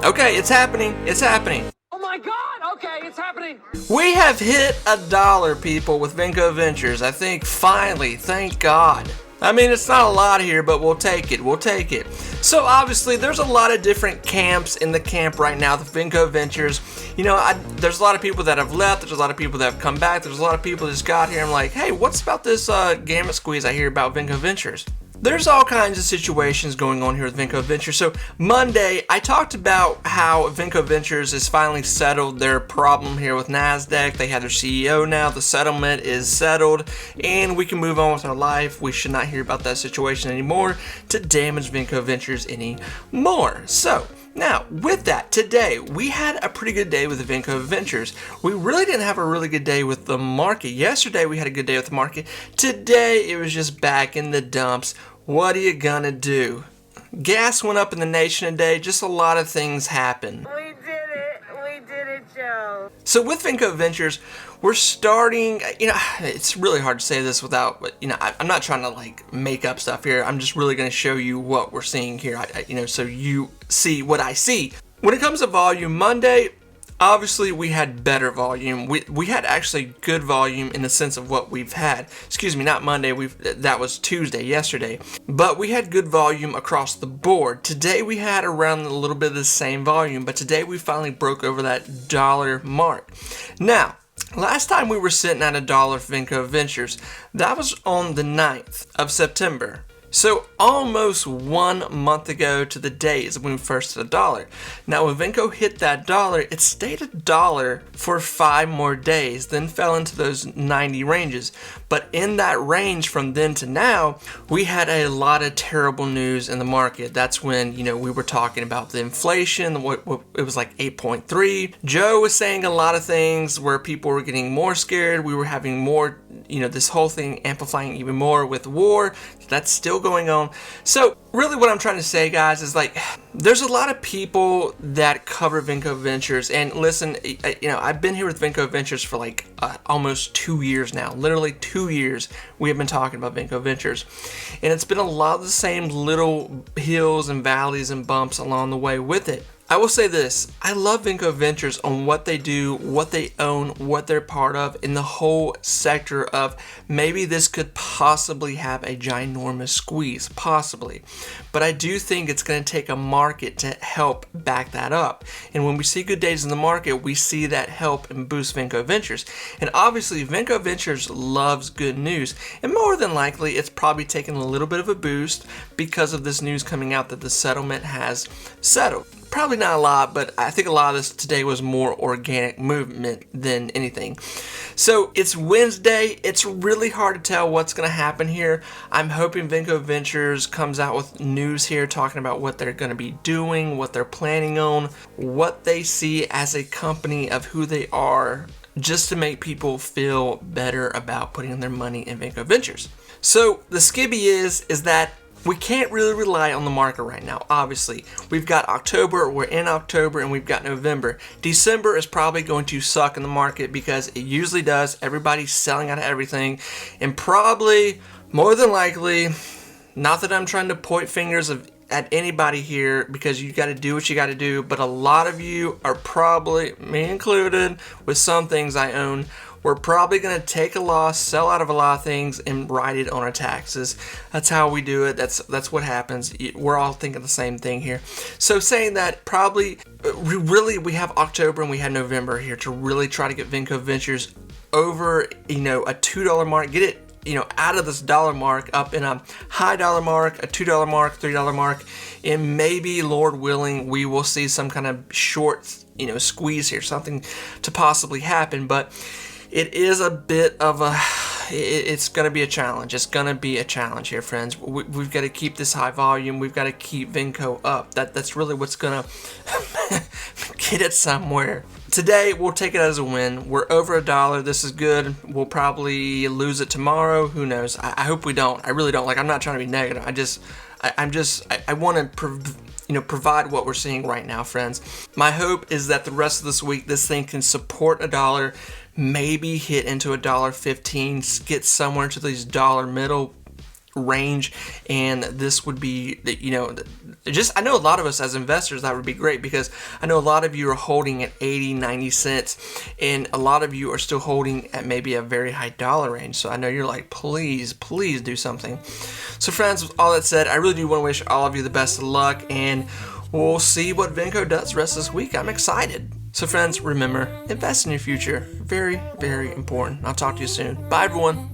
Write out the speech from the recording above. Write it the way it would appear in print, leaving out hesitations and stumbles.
Okay, it's happening. It's happening. Oh my God! Okay, it's happening. We have hit $1, people, with Vinco Ventures. I think finally, thank God. I mean, it's not a lot here, but we'll take it. We'll take it. So obviously, there's a lot of different camps in the camp right now, the Vinco Ventures. You know, there's a lot of people that have left. There's a lot of people that have come back. There's a lot of people that just got here. I'm like, hey, what's about this gamut squeeze I hear about Vinco Ventures? There's all kinds of situations going on here with Vinco Ventures. So Monday, I talked about how Vinco Ventures has finally settled their problem here with NASDAQ. They have their CEO now. The settlement is settled, and we can move on with our life. We should not hear about that situation anymore to damage Vinco Ventures anymore. So now, with that, today, we had a pretty good day with the Vinco Ventures. We really didn't have a really good day with the market. Yesterday, we had a good day with the market. Today, it was just back in the dumps. What are you gonna do? Gas went up in the nation today. Just a lot of things happened. We did it, Joe. So with Vinco Ventures, we're starting, you know, it's really hard to say this without, you know, I'm not trying to like make up stuff here. I'm just really going to show you what we're seeing here, you know, so you see what I see. When it comes to volume, Monday, obviously we had better volume. We had actually good volume in the sense of what we've had. Excuse me, not Monday. That was Tuesday, yesterday. But we had good volume across the board. Today we had around a little bit of the same volume, but today we finally broke over that dollar mark. Now, last time we were sitting at $1 for Vinco Ventures, that was on the 9th of September. So almost 1 month ago to the days when we first hit $1. Now when Vinco hit that dollar, it stayed $1 for 5 more days, then fell into those 90 ranges. But in that range from then to now, we had a lot of terrible news in the market. That's when, you know, we were talking about the inflation. It was like 8.3. Joe was saying a lot of things where people were getting more scared. We were having more, you know, this whole thing amplifying even more with war. That's still going on. So really what I'm trying to say, guys, is like there's a lot of people that cover Vinco Ventures, and listen, you know, I've been here with Vinco Ventures for like almost 2 years now. Literally 2 years we have been talking about Vinco Ventures, and it's been a lot of the same little hills and valleys and bumps along the way with it. I will say this, I love Vinco Ventures on what they do, what they own, what they're part of, in the whole sector of maybe this could possibly have a ginormous squeeze, possibly. But I do think it's going to take a market to help back that up. And when we see good days in the market, we see that help and boost Vinco Ventures. And obviously, Vinco Ventures loves good news. And more than likely, it's probably taken a little bit of a boost because of this news coming out that the settlement has settled. Probably not a lot, but I think a lot of this today was more organic movement than anything. So it's Wednesday. It's really hard to tell what's going to happen here. I'm hoping Vinco Ventures comes out with news here talking about what they're going to be doing, what they're planning on, what they see as a company of who they are, just to make people feel better about putting their money in Vinco Ventures. So the skibby is that we can't really rely on the market right now. Obviously, we've got October, we're in October, and we've got November. December is probably going to suck in the market because it usually does. Everybody's selling out of everything, and probably, more than likely, not that I'm trying to point fingers at anybody here, because you got to do what you got to do, but a lot of you are probably, me included, with some things I own, we're probably going to take a loss, sell out of a lot of things, and write it on our taxes. That's how we do it. That's what happens. We're all thinking the same thing here. So saying that, probably, we have October and we have November here to really try to get Vinco Ventures over, you know, a $2 mark, get it, you know, out of this dollar mark, up in a high dollar mark, a $2 mark, $3 mark, and maybe, Lord willing, we will see some kind of short, you know, squeeze here, something to possibly happen. But it is a bit of a, it's going to be a challenge. It's going to be a challenge here, friends. We've got to keep this high volume. We've got to keep Vinco up. That's really what's going to get it somewhere. Today, we'll take it as a win. We're over $1. This is good. We'll probably lose it tomorrow. Who knows? I hope we don't. I really don't. Like, I'm not trying to be negative. I want to provide what we're seeing right now, friends. My hope is that the rest of this week, this thing can support $1, maybe hit into $1.15, get somewhere into these dollar middle range, and this would be, you know, just, I know a lot of us as investors, that would be great, because I know a lot of you are holding at 80, 90 cents, and a lot of you are still holding at maybe a very high dollar range. So I know you're like, please do something. So friends, with all that said, I really do want to wish all of you the best of luck, and we'll see what Vinco does the rest of this week. I'm excited. So friends, remember, invest in your future. Very, very important. I'll talk to you soon. Bye everyone.